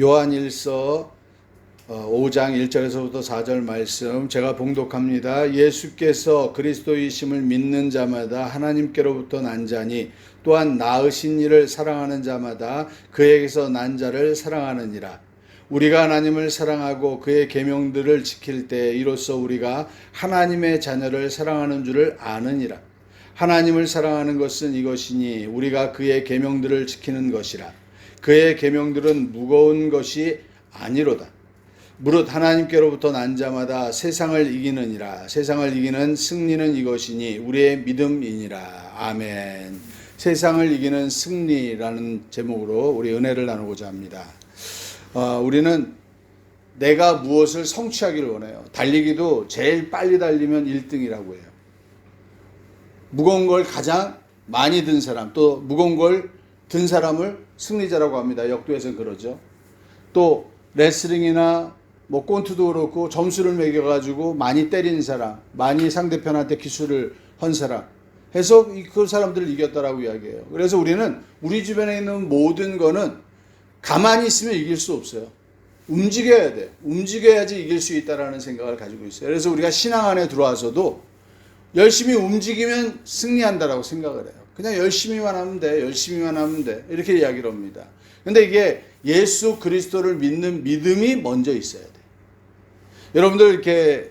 요한일서 5장 1절에서부터 4절 말씀 제가 봉독합니다. 예수께서 그리스도이심을 믿는 자마다 하나님께로부터 난 자니 또한 낳으신 이를 사랑하는 자마다 그에게서 난 자를 사랑하느니라. 우리가 하나님을 사랑하고 그의 계명들을 지킬 때 이로써 우리가 하나님의 자녀를 사랑하는 줄을 아느니라. 하나님을 사랑하는 것은 이것이니 우리가 그의 계명들을 지키는 것이라. 그의 계명들은 무거운 것이 아니로다. 무릇 하나님께로부터 난 자마다 세상을 이기느니라. 세상을 이기는 승리는 이것이니 우리의 믿음이니라. 아멘. 세상을 이기는 승리라는 제목으로 우리 은혜를 나누고자 합니다. 우리는 내가 무엇을 성취하기를 원해요. 달리기도 제일 빨리 달리면 1등이라고 해요. 무거운 걸 가장 많이 든 사람, 또 무거운 걸 든 사람을 승리자라고 합니다. 역도에서는 그러죠. 또 레슬링이나 꼰투도 그렇고 점수를 매겨가지고 많이 때린 사람, 많이 상대편한테 기술을 한 사람 해서 그 사람들을 이겼다라고 이야기해요. 그래서 우리는 우리 주변에 있는 모든 거는 가만히 있으면 이길 수 없어요. 움직여야 돼요. 움직여야지 이길 수 있다라는 생각을 가지고 있어요. 그래서 우리가 신앙 안에 들어와서도 열심히 움직이면 승리한다라고 생각을 해요. 그냥 열심히만 하면 돼. 열심히만 하면 돼. 이렇게 이야기를 합니다. 근데 이게 예수 그리스도를 믿는 믿음이 먼저 있어야 돼. 여러분들 이렇게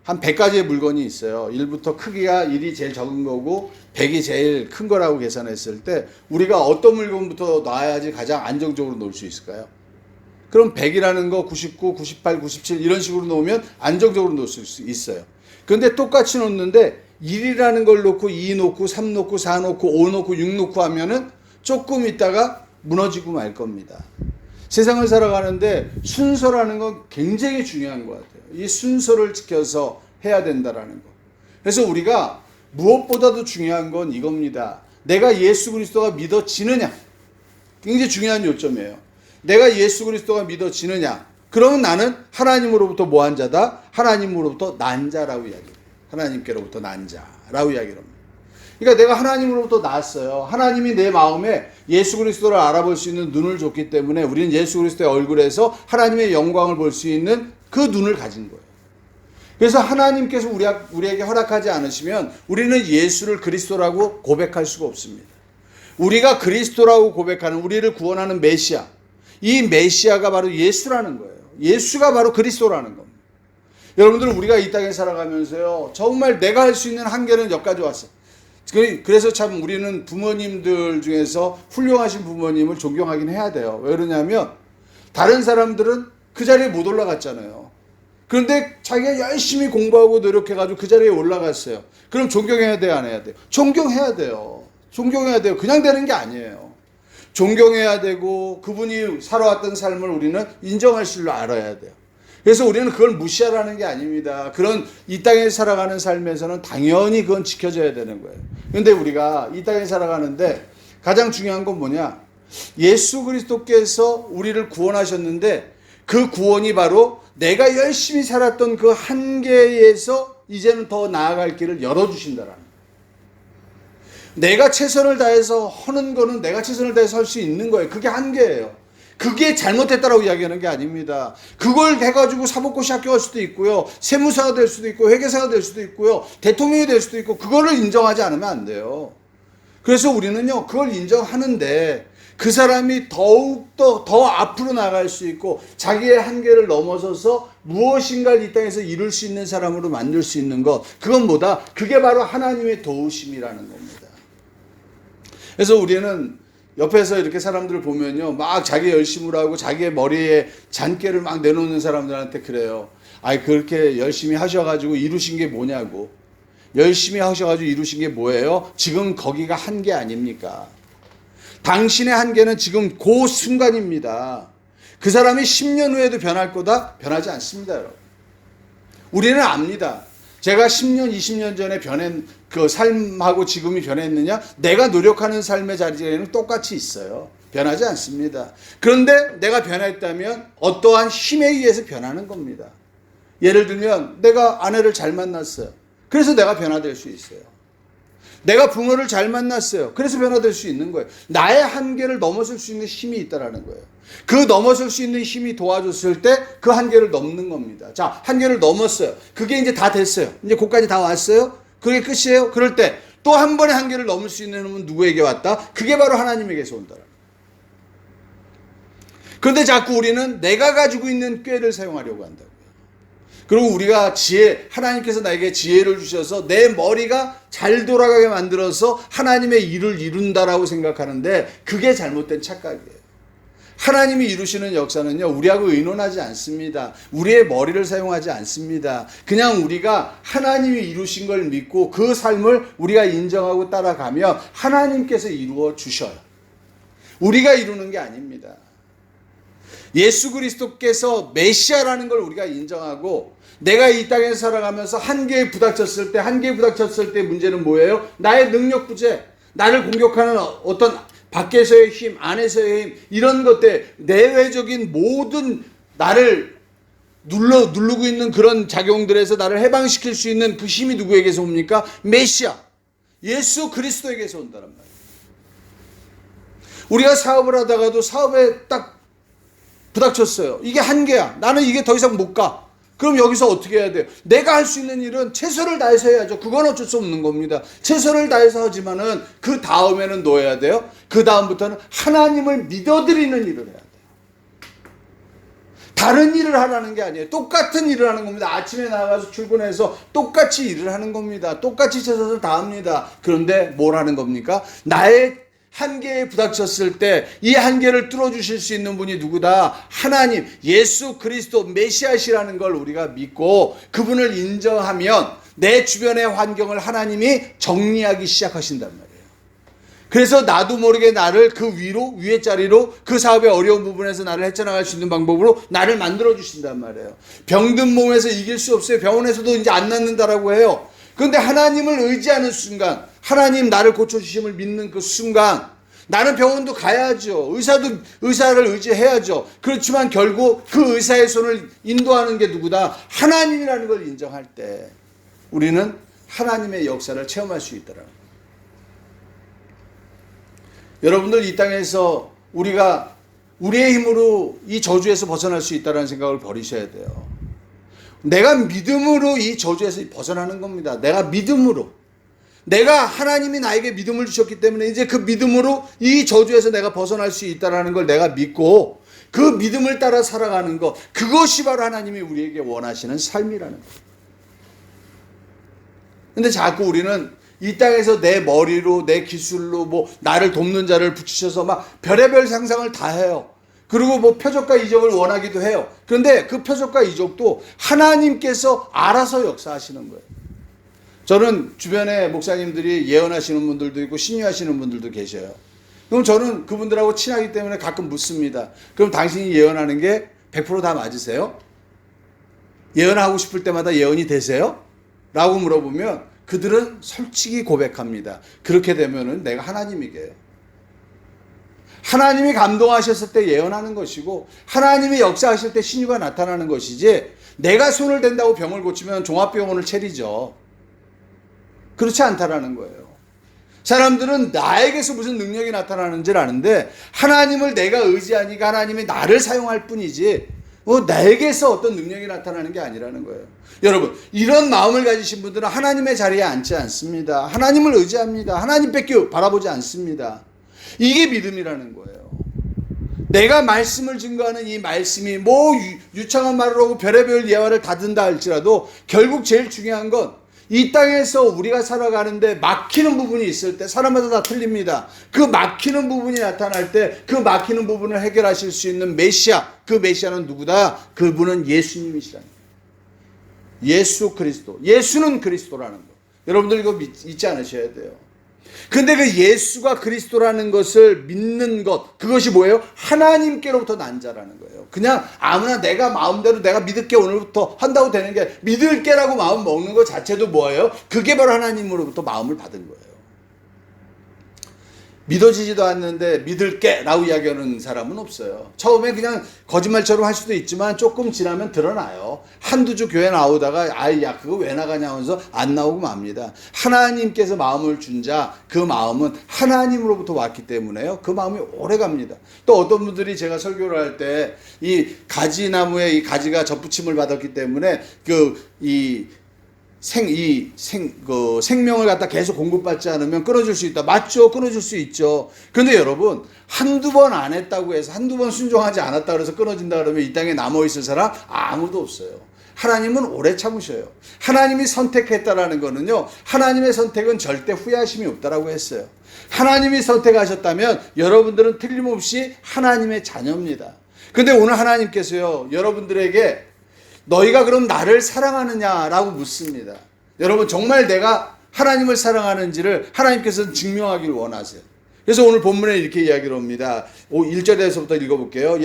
한 100가지의 물건이 있어요. 1부터 크기가 1이 제일 적은 거고 100이 제일 큰 거라고 계산했을 때 우리가 어떤 물건부터 놔야지 가장 안정적으로 놓을 수 있을까요? 그럼 100이라는 거 99, 98, 97 이런 식으로 놓으면 안정적으로 놓을 수 있어요. 그런데 똑같이 놓는데 1이라는 걸 놓고 2 놓고 3 놓고 4 놓고 5 놓고 6 놓고 하면은 조금 있다가 무너지고 말 겁니다. 세상을 살아가는데 순서라는 건 굉장히 중요한 것 같아요. 이 순서를 지켜서 해야 된다라는 거. 그래서 우리가 무엇보다도 중요한 건 이겁니다. 내가 예수 그리스도가 믿어지느냐. 굉장히 중요한 요점이에요. 내가 예수 그리스도가 믿어지느냐. 그러면 나는 하나님으로부터 뭐한 자다? 하나님으로부터 난 자라고 이야기해요. 하나님께로부터 난 자라고 이야기를 합니다. 그러니까 내가 하나님으로부터 났어요. 하나님이 내 마음에 예수 그리스도를 알아볼 수 있는 눈을 줬기 때문에 우리는 예수 그리스도의 얼굴에서 하나님의 영광을 볼 수 있는 그 눈을 가진 거예요. 그래서 하나님께서 우리에게 허락하지 않으시면 우리는 예수를 그리스도라고 고백할 수가 없습니다. 우리가 그리스도라고 고백하는 우리를 구원하는 메시아, 이 메시아가 바로 예수라는 거예요. 예수가 바로 그리스도라는 겁니다. 여러분들 우리가 이 땅에 살아가면서요 정말 내가 할 수 있는 한계는 여기까지 왔어요. 그래서 참 우리는 부모님들 중에서 훌륭하신 부모님을 존경하긴 해야 돼요. 왜 그러냐면 다른 사람들은 그 자리에 못 올라갔잖아요. 그런데 자기가 열심히 공부하고 노력해가지고 그 자리에 올라갔어요. 그럼 존경해야 돼요, 안 해야 돼요? 존경해야 돼요. 존경해야 돼요. 그냥 되는 게 아니에요. 존경해야 되고 그분이 살아왔던 삶을 우리는 인정할 줄 알아야 돼요. 그래서 우리는 그걸 무시하라는 게 아닙니다. 그런 이 땅에 살아가는 삶에서는 당연히 그건 지켜져야 되는 거예요. 그런데 우리가 이 땅에 살아가는데 가장 중요한 건 뭐냐? 예수 그리스도께서 우리를 구원하셨는데 그 구원이 바로 내가 열심히 살았던 그 한계에서 이제는 더 나아갈 길을 열어주신다라는 거예요. 내가 최선을 다해서 하는 거는 내가 최선을 다해서 할 수 있는 거예요. 그게 한계예요. 그게 잘못됐다라고 이야기하는 게 아닙니다. 그걸 해가지고 사법고시 합격할 수도 있고요. 세무사가 될 수도 있고 회계사가 될 수도 있고요. 대통령이 될 수도 있고 그거를 인정하지 않으면 안 돼요. 그래서 우리는요 그걸 인정하는데 그 사람이 더욱더 더 앞으로 나갈 수 있고 자기의 한계를 넘어서서 무엇인가를 이 땅에서 이룰 수 있는 사람으로 만들 수 있는 것, 그건 뭐다? 그게 바로 하나님의 도우심이라는 겁니다. 그래서 우리는 옆에서 이렇게 사람들을 보면요 막 자기 열심을 하고 자기의 머리에 잔깨를 막 내놓는 사람들한테 그래요. 아이 그렇게 열심히 하셔가지고 이루신 게 뭐냐고. 열심히 하셔가지고 이루신 게 뭐예요? 지금 거기가 한계 아닙니까? 당신의 한계는 지금 그 순간입니다. 그 사람이 10년 후에도 변할 거다? 변하지 않습니다, 여러분. 우리는 압니다. 제가 10년, 20년 전에 변한 그 삶하고 지금이 변했느냐? 내가 노력하는 삶의 자리에는 똑같이 있어요. 변하지 않습니다. 그런데 내가 변했다면 어떠한 힘에 의해서 변하는 겁니다. 예를 들면 내가 아내를 잘 만났어요. 그래서 내가 변화될 수 있어요. 내가 붕어를 잘 만났어요. 그래서 변화될 수 있는 거예요. 나의 한계를 넘어설 수 있는 힘이 있다라는 거예요. 그 넘어설 수 있는 힘이 도와줬을 때 그 한계를 넘는 겁니다. 자, 한계를 넘었어요. 그게 이제 다 됐어요. 이제 거기까지 다 왔어요. 그게 끝이에요. 그럴 때 또 한 번의 한계를 넘을 수 있는 힘은 누구에게 왔다? 그게 바로 하나님에게서 온다. 그런데 자꾸 우리는 내가 가지고 있는 꾀를 사용하려고 한다고요. 그리고 우리가 하나님께서 나에게 지혜를 주셔서 내 머리가 잘 돌아가게 만들어서 하나님의 일을 이룬다라고 생각하는데 그게 잘못된 착각이에요. 하나님이 이루시는 역사는요, 우리하고 의논하지 않습니다. 우리의 머리를 사용하지 않습니다. 그냥 우리가 하나님이 이루신 걸 믿고 그 삶을 우리가 인정하고 따라가면 하나님께서 이루어 주셔요. 우리가 이루는 게 아닙니다. 예수 그리스도께서 메시아라는 걸 우리가 인정하고 내가 이 땅에서 살아가면서 한계에 부닥쳤을 때 문제는 뭐예요? 나의 능력 부재, 나를 공격하는 어떤 밖에서의 힘, 안에서의 힘, 이런 것들, 내외적인 모든 나를 누르고 있는 그런 작용들에서 나를 해방시킬 수 있는 그 힘이 누구에게서 옵니까? 메시아, 예수 그리스도에게서 온다는 말이에요. 우리가 사업을 하다가도 사업에 딱 부닥쳤어요. 이게 한계야. 나는 이게 더 이상 못 가. 그럼 여기서 어떻게 해야 돼요? 내가 할 수 있는 일은 최선을 다해서 해야죠. 그건 어쩔 수 없는 겁니다. 최선을 다해서 하지만은 그 다음에는 뭐 해야 돼요? 그 다음부터는 하나님을 믿어드리는 일을 해야 돼요. 다른 일을 하라는 게 아니에요. 똑같은 일을 하는 겁니다. 아침에 나가서 출근해서 똑같이 일을 하는 겁니다. 똑같이 최선을 다합니다. 그런데 뭘 하는 겁니까? 나의 한계에 부닥쳤을 때 이 한계를 뚫어주실 수 있는 분이 누구다? 하나님, 예수 그리스도 메시아시라는 걸 우리가 믿고 그분을 인정하면 내 주변의 환경을 하나님이 정리하기 시작하신단 말이에요. 그래서 나도 모르게 나를 그 위의 자리로 그 사업의 어려운 부분에서 나를 헤쳐나갈 수 있는 방법으로 나를 만들어 주신단 말이에요. 병든 몸에서 이길 수 없어요. 병원에서도 이제 안 낫는다라고 해요. 그런데 하나님을 의지하는 순간, 하나님 나를 고쳐주심을 믿는 그 순간 나는 병원도 가야죠. 의사를 의지해야죠. 그렇지만 결국 그 의사의 손을 인도하는 게 누구다? 하나님이라는 걸 인정할 때 우리는 하나님의 역사를 체험할 수 있더라고요. 여러분들 이 땅에서 우리가 우리의 힘으로 이 저주에서 벗어날 수 있다는 생각을 버리셔야 돼요. 내가 믿음으로 이 저주에서 벗어나는 겁니다. 내가 믿음으로. 내가 하나님이 나에게 믿음을 주셨기 때문에 이제 그 믿음으로 이 저주에서 내가 벗어날 수 있다는 걸 내가 믿고 그 믿음을 따라 살아가는 것, 그것이 바로 하나님이 우리에게 원하시는 삶이라는 거예요. 근데 자꾸 우리는 이 땅에서 내 머리로, 내 기술로 나를 돕는 자를 붙이셔서 막 별의별 상상을 다 해요. 그리고 표적과 이적을 원하기도 해요. 그런데 그 표적과 이적도 하나님께서 알아서 역사하시는 거예요. 저는 주변에 목사님들이 예언하시는 분들도 있고 신유하시는 분들도 계셔요. 그럼 저는 그분들하고 친하기 때문에 가끔 묻습니다. 그럼 당신이 예언하는 게 100% 다 맞으세요? 예언하고 싶을 때마다 예언이 되세요? 라고 물어보면 그들은 솔직히 고백합니다. 그렇게 되면은 내가 하나님이게요. 하나님이 감동하셨을 때 예언하는 것이고 하나님이 역사하실 때 신유가 나타나는 것이지 내가 손을 댄다고 병을 고치면 종합병원을 차리죠. 그렇지 않다라는 거예요. 사람들은 나에게서 무슨 능력이 나타나는지를 아는데 하나님을 내가 의지하니까 하나님이 나를 사용할 뿐이지 나에게서 어떤 능력이 나타나는 게 아니라는 거예요. 여러분, 이런 마음을 가지신 분들은 하나님의 자리에 앉지 않습니다. 하나님을 의지합니다. 하나님밖에 바라보지 않습니다. 이게 믿음이라는 거예요. 내가 말씀을 증거하는 이 말씀이 유창한 말을 하고 별의별 예화를 다 든다 할지라도 결국 제일 중요한 건 이 땅에서 우리가 살아가는데 막히는 부분이 있을 때 사람마다 다 틀립니다. 그 막히는 부분이 나타날 때 그 막히는 부분을 해결하실 수 있는 메시아, 그 메시아는 누구다? 그분은 예수님이시라는 거예요. 예수 그리스도. 예수는 그리스도라는 거. 여러분들 이거 잊지 않으셔야 돼요. 근데 그 예수가 그리스도라는 것을 믿는 것, 그것이 뭐예요? 하나님께로부터 난 자라는 거예요. 그냥 아무나 내가 마음대로 내가 믿을게 오늘부터 한다고 되는 게, 믿을게라고 마음 먹는 것 자체도 뭐예요? 그게 바로 하나님으로부터 마음을 받은 거예요. 믿어지지도 않는데 믿을게 라고 이야기하는 사람은 없어요. 처음에 그냥 거짓말처럼 할 수도 있지만 조금 지나면 드러나요. 한두 주 교회 나오다가 야 그거 왜 나가냐 하면서 안 나오고 맙니다. 하나님께서 마음을 준 자, 그 마음은 하나님으로부터 왔기 때문에요. 그 마음이 오래 갑니다. 또 어떤 분들이 제가 설교를 할 때 이 가지나무에 이 가지가 접붙임을 받았기 때문에 생명을 갖다 계속 공급받지 않으면 끊어질 수 있다. 맞죠? 끊어질 수 있죠. 그런데 여러분, 한두 번 안 했다고 해서, 한두 번 순종하지 않았다 그래서 끊어진다 그러면 이 땅에 남아있을 사람 아무도 없어요. 하나님은 오래 참으셔요. 하나님이 선택했다라는 거는요, 하나님의 선택은 절대 후회하심이 없다라고 했어요. 하나님이 선택하셨다면 여러분들은 틀림없이 하나님의 자녀입니다. 근데 오늘 하나님께서요, 여러분들에게 너희가 그럼 나를 사랑하느냐라고 묻습니다. 여러분, 정말 내가 하나님을 사랑하는지를 하나님께서는 증명하기를 원하세요. 그래서 오늘 본문에 이렇게 이야기를 합니다. 1절에서부터 읽어볼게요.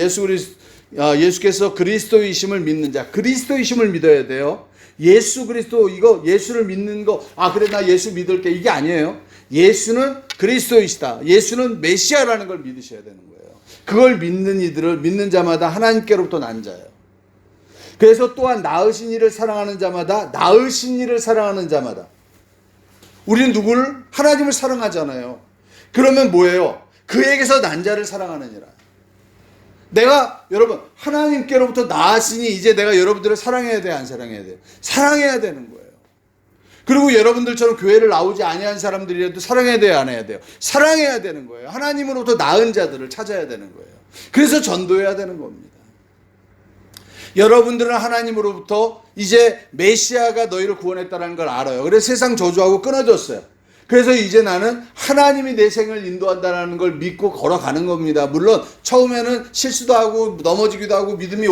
예수께서 그리스도이심을 믿는 자, 그리스도이심을 믿어야 돼요. 예수 그리스도, 이거 예수를 믿는 거, 그래 나 예수 믿을게, 이게 아니에요. 예수는 그리스도이시다, 예수는 메시아라는 걸 믿으셔야 되는 거예요. 그걸 믿는 이들을, 믿는 자마다 하나님께로부터 난 자예요. 그래서 또한 낳으신 이를 사랑하는 자마다, 낳으신 이를 사랑하는 자마다, 우리는 누구를? 하나님을 사랑하잖아요. 그러면 뭐예요? 그에게서 난 자를 사랑하느니라. 내가 여러분 하나님께로부터 낳았으니 이제 내가 여러분들을 사랑해야 돼, 안 사랑해야 돼? 사랑해야 되는 거예요. 그리고 여러분들처럼 교회를 나오지 아니한 사람들이라도 사랑해야 돼요, 안 해야 돼요? 사랑해야 되는 거예요. 하나님으로부터 낳은 자들을 찾아야 되는 거예요. 그래서 전도해야 되는 겁니다. 여러분들은 하나님으로부터 이제 메시아가 너희를 구원했다는 걸 알아요. 그래서 세상 저주하고 끊어졌어요. 그래서 이제 나는 하나님이 내 생을 인도한다는 걸 믿고 걸어가는 겁니다. 물론 처음에는 실수도 하고 넘어지기도 하고 믿음이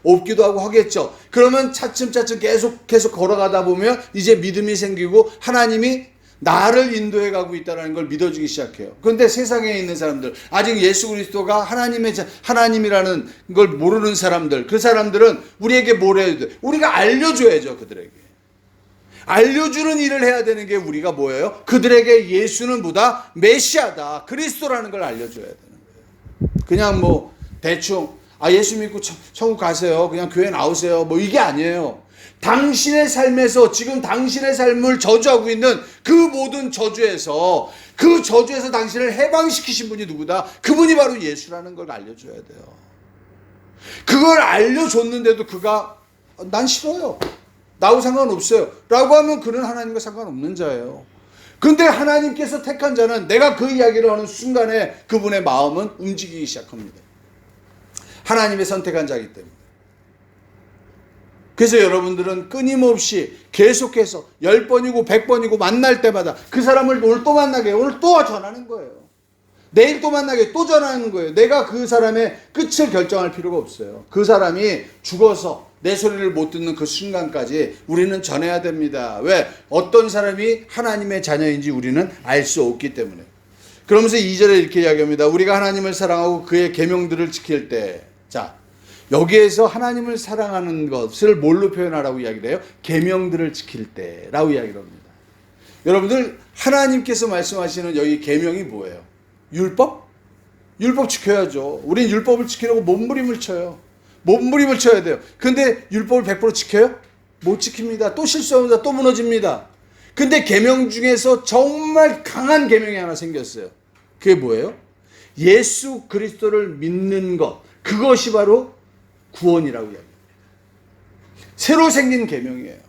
없기도 하고 하겠죠. 그러면 차츰차츰 계속 걸어가다 보면 이제 믿음이 생기고 하나님이 나를 인도해 가고 있다는 걸 믿어주기 시작해요. 그런데 세상에 있는 사람들, 아직 예수 그리스도가 하나님이라는 걸 모르는 사람들, 그 사람들은 우리에게 뭘 해야 돼? 우리가 알려줘야죠, 그들에게. 알려주는 일을 해야 되는 게 우리가 뭐예요? 그들에게 예수는 뭐다? 메시아다, 그리스도라는 걸 알려줘야 되는 거예요. 그냥 뭐 대충 예수 믿고 천국 가세요, 그냥 교회 나오세요, 뭐 이게 아니에요. 당신의 삶에서, 지금 당신의 삶을 저주하고 있는 그 모든 저주에서, 그 저주에서 당신을 해방시키신 분이 누구다? 그분이 바로 예수라는 걸 알려줘야 돼요. 그걸 알려줬는데도 그가 난 싫어요, 나하고 상관없어요 라고 하면 그는 하나님과 상관없는 자예요. 근데 하나님께서 택한 자는 내가 그 이야기를 하는 순간에 그분의 마음은 움직이기 시작합니다. 하나님의 선택한 자이기 때문에. 그래서 여러분들은 끊임없이 계속해서 10번이고 100번이고 만날 때마다 그 사람을 오늘 또 만나게, 오늘 또 전하는 거예요. 내일 또 만나게, 또 전하는 거예요. 내가 그 사람의 끝을 결정할 필요가 없어요. 그 사람이 죽어서 내 소리를 못 듣는 그 순간까지 우리는 전해야 됩니다. 왜? 어떤 사람이 하나님의 자녀인지 우리는 알 수 없기 때문에. 그러면서 2절에 이렇게 이야기합니다. 우리가 하나님을 사랑하고 그의 계명들을 지킬 때. 자, 여기에서 하나님을 사랑하는 것을 뭘로 표현하라고 이야기를 해요? 계명들을 지킬 때라고 이야기를 합니다. 여러분들, 하나님께서 말씀하시는 여기 계명이 뭐예요? 율법? 율법 지켜야죠. 우린 율법을 지키려고 몸부림을 쳐요. 몸부림을 쳐야 돼요. 근데 율법을 100% 지켜요? 못 지킵니다. 또 실수합니다. 또 무너집니다. 근데 계명 중에서 정말 강한 계명이 하나 생겼어요. 그게 뭐예요? 예수 그리스도를 믿는 것. 그것이 바로 구원이라고 이야기합니다. 새로 생긴 계명이에요.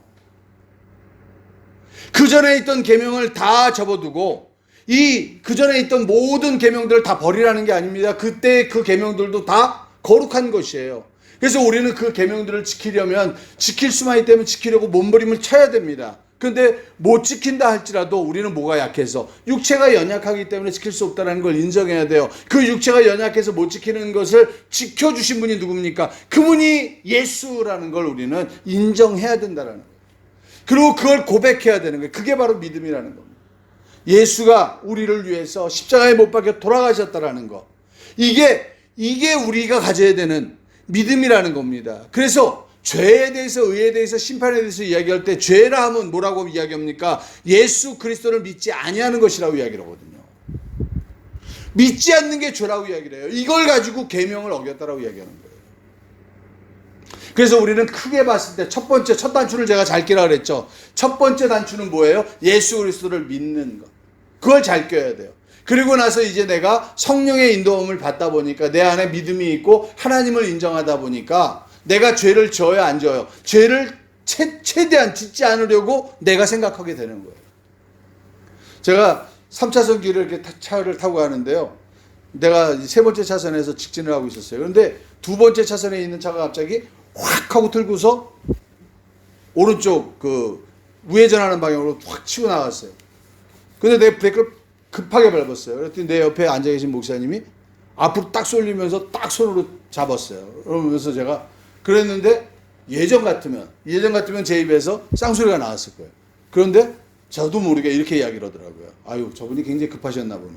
그 전에 있던 계명을 다 접어두고 그 전에 있던 모든 계명들을 다 버리라는 게 아닙니다. 그때 그 계명들도 다 거룩한 것이에요. 그래서 우리는 그 계명들을 지키려면, 지킬 수만 있다면 지키려고 몸부림을 쳐야 됩니다. 근데 못 지킨다 할지라도 우리는 뭐가 약해서, 육체가 연약하기 때문에 지킬 수 없다는 걸 인정해야 돼요. 그 육체가 연약해서 못 지키는 것을 지켜주신 분이 누굽니까? 그분이 예수라는 걸 우리는 인정해야 된다는 거예요. 그리고 그걸 고백해야 되는 거예요. 그게 바로 믿음이라는 겁니다. 예수가 우리를 위해서 십자가에 못 박혀 돌아가셨다라는 거. 이게 우리가 가져야 되는 믿음이라는 겁니다. 그래서 죄에 대해서, 의에 대해서, 심판에 대해서 이야기할 때 죄라 하면 뭐라고 이야기합니까? 예수 그리스도를 믿지 아니하는 것이라고 이야기를 하거든요. 믿지 않는 게 죄라고 이야기를 해요. 이걸 가지고 계명을 어겼다라고 이야기하는 거예요. 그래서 우리는 크게 봤을 때 첫 단추를 제가 잘 끼라 그랬죠. 첫 번째 단추는 뭐예요? 예수 그리스도를 믿는 것. 그걸 잘 껴야 돼요. 그리고 나서 이제 내가 성령의 인도함을 받다 보니까 내 안에 믿음이 있고 하나님을 인정하다 보니까 내가 죄를 지어야 안 지어요. 죄를 최대한 짓지 않으려고 내가 생각하게 되는 거예요. 제가 3차선 길을 이렇게 차를 타고 가는데요. 내가 세 번째 차선에서 직진을 하고 있었어요. 그런데 두 번째 차선에 있는 차가 갑자기 확 하고 들고서 오른쪽 그 우회전하는 방향으로 확 치고 나갔어요. 근데 내 브레이크를 급하게 밟았어요. 그랬더니 내 옆에 앉아 계신 목사님이 앞으로 딱 쏠리면서 딱 손으로 잡았어요. 그러면서 제가 그랬는데 예전 같으면 제 입에서 쌍소리가 나왔을 거예요. 그런데 저도 모르게 이렇게 이야기를 하더라고요. 아유, 저분이 굉장히 급하셨나 보네.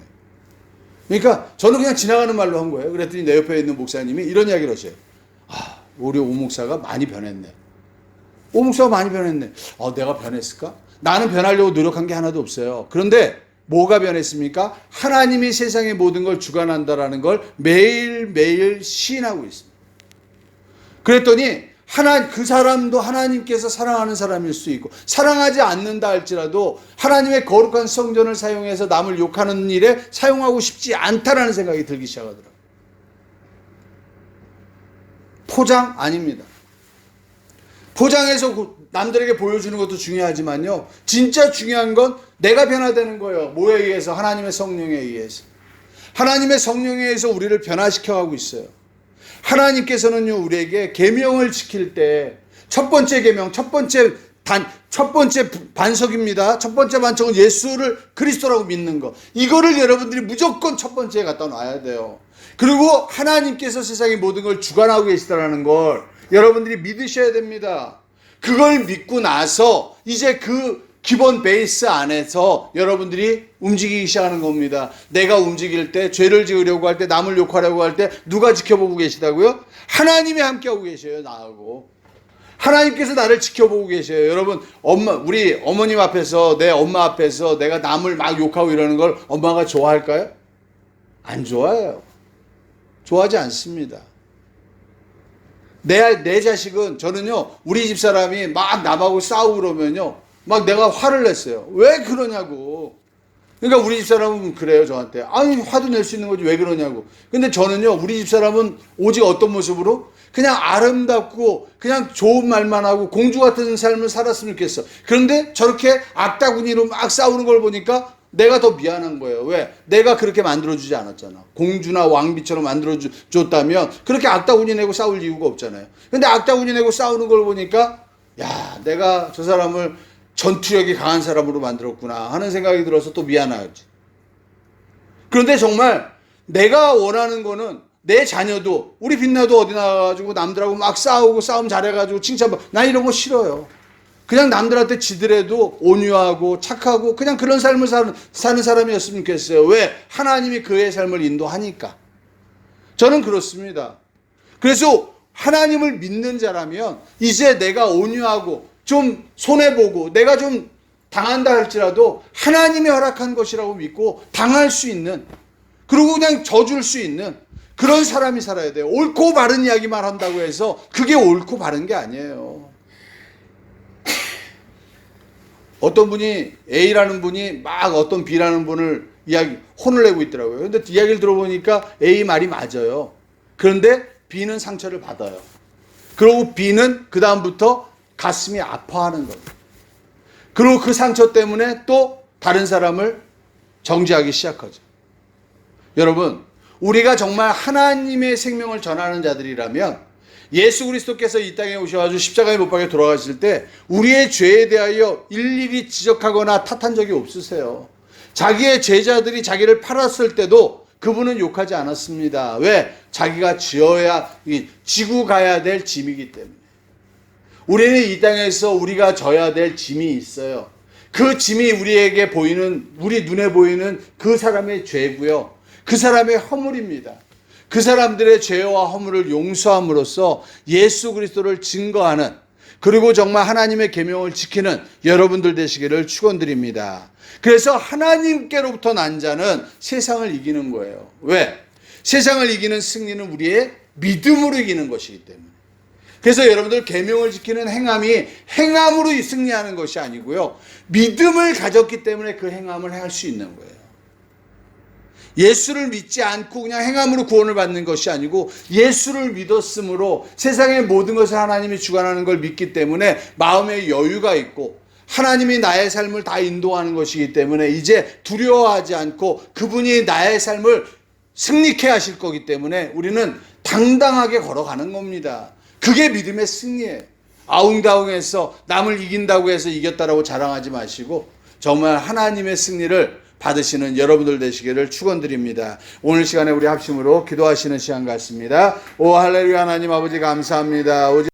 그러니까 저는 그냥 지나가는 말로 한 거예요. 그랬더니 내 옆에 있는 목사님이 이런 이야기를 하셔요. 아, 우리 오 목사가 많이 변했네. 오 목사가 많이 변했네. 내가 변했을까? 나는 변하려고 노력한 게 하나도 없어요. 그런데 뭐가 변했습니까? 하나님이 세상의 모든 걸 주관한다라는 걸 매일매일 시인하고 있습니다. 그랬더니 그 사람도 하나님께서 사랑하는 사람일 수 있고 사랑하지 않는다 할지라도 하나님의 거룩한 성전을 사용해서 남을 욕하는 일에 사용하고 싶지 않다라는 생각이 들기 시작하더라고요. 포장 아닙니다. 포장해서 남들에게 보여주는 것도 중요하지만요. 진짜 중요한 건 내가 변화되는 거예요. 뭐에 의해서? 하나님의 성령에 의해서. 하나님의 성령에 의해서 우리를 변화시켜가고 있어요. 하나님께서는요, 우리에게 계명을 지킬 때 첫 번째 계명, 첫 번째 반석입니다. 첫 번째 반석은 예수를 그리스도라고 믿는 것. 이거를 여러분들이 무조건 첫 번째에 갖다 놔야 돼요. 그리고 하나님께서 세상의 모든 걸 주관하고 계시다는 걸 여러분들이 믿으셔야 됩니다. 그걸 믿고 나서 이제 그 기본 베이스 안에서 여러분들이 움직이기 시작하는 겁니다. 내가 움직일 때, 죄를 지으려고 할 때, 남을 욕하려고 할 때 누가 지켜보고 계시다고요? 하나님이 함께하고 계셔요, 나하고. 하나님께서 나를 지켜보고 계셔요. 여러분, 우리 어머님 앞에서, 내 엄마 앞에서 내가 남을 막 욕하고 이러는 걸 엄마가 좋아할까요? 안 좋아해요. 좋아하지 않습니다. 내 자식은, 저는요, 우리 집 사람이 막 남하고 싸우고 그러면요, 막 내가 화를 냈어요. 왜 그러냐고. 그러니까 우리 집 사람은 그래요, 저한테. 아니, 화도 낼 수 있는 거지, 왜 그러냐고. 근데 저는요, 우리 집 사람은 오직 어떤 모습으로? 그냥 아름답고, 그냥 좋은 말만 하고, 공주 같은 삶을 살았으면 좋겠어. 그런데 저렇게 악다구니로 막 싸우는 걸 보니까 내가 더 미안한 거예요. 왜? 내가 그렇게 만들어주지 않았잖아. 공주나 왕비처럼 만들어줬다면 그렇게 악다구니 내고 싸울 이유가 없잖아요. 근데 악다구니 내고 싸우는 걸 보니까 야, 내가 저 사람을 전투력이 강한 사람으로 만들었구나 하는 생각이 들어서 또 미안하지. 그런데 정말 내가 원하는 거는 내 자녀도, 우리 빛나도 어디 나가가지고 남들하고 막 싸우고 싸움 잘해가지고 칭찬받고, 나 이런 거 싫어요. 그냥 남들한테 지더라도 온유하고 착하고 그냥 그런 삶을 사는 사람이었으면 좋겠어요. 왜? 하나님이 그의 삶을 인도하니까. 저는 그렇습니다. 그래서 하나님을 믿는 자라면 이제 내가 온유하고 좀 손해보고 내가 좀 당한다 할지라도 하나님이 허락한 것이라고 믿고 당할 수 있는, 그리고 그냥 져줄 수 있는 그런 사람이 살아야 돼요. 옳고 바른 이야기만 한다고 해서 그게 옳고 바른 게 아니에요. 어떤 분이, A라는 분이 막 어떤 B라는 분을 혼을 내고 있더라고요. 그런데 이야기를 들어보니까 A 말이 맞아요. 그런데 B는 상처를 받아요. 그리고 B는 그 다음부터 가슴이 아파하는 거예요. 그리고 그 상처 때문에 또 다른 사람을 정죄하기 시작하죠. 여러분, 우리가 정말 하나님의 생명을 전하는 자들이라면 예수 그리스도께서 이 땅에 오셔가지고 십자가에 못 박혀 돌아가실 때 우리의 죄에 대하여 일일이 지적하거나 탓한 적이 없으세요. 자기의 제자들이 자기를 팔았을 때도 그분은 욕하지 않았습니다. 왜? 자기가 지고 가야 될 짐이기 때문에. 우리는 이 땅에서 우리가 져야 될 짐이 있어요. 그 짐이 우리 눈에 보이는 그 사람의 죄고요. 그 사람의 허물입니다. 그 사람들의 죄와 허물을 용서함으로써 예수 그리스도를 증거하는, 그리고 정말 하나님의 계명을 지키는 여러분들 되시기를 축원드립니다. 그래서 하나님께로부터 난 자는 세상을 이기는 거예요. 왜? 세상을 이기는 승리는 우리의 믿음으로 이기는 것이기 때문에. 그래서 여러분들 계명을 지키는 행함이 행함으로 승리하는 것이 아니고요. 믿음을 가졌기 때문에 그 행함을 할 수 있는 거예요. 예수를 믿지 않고 그냥 행함으로 구원을 받는 것이 아니고 예수를 믿었으므로 세상의 모든 것을 하나님이 주관하는 걸 믿기 때문에 마음의 여유가 있고 하나님이 나의 삶을 다 인도하는 것이기 때문에 이제 두려워하지 않고 그분이 나의 삶을 승리케 하실 거기 때문에 우리는 당당하게 걸어가는 겁니다. 그게 믿음의 승리예요. 아웅다웅해서 남을 이긴다고 해서 이겼다라고 자랑하지 마시고 정말 하나님의 승리를 받으시는 여러분들 되시기를 축원드립니다. 오늘 시간에 우리 합심으로 기도하시는 시간 같습니다. 오 할렐루야. 하나님 아버지 감사합니다.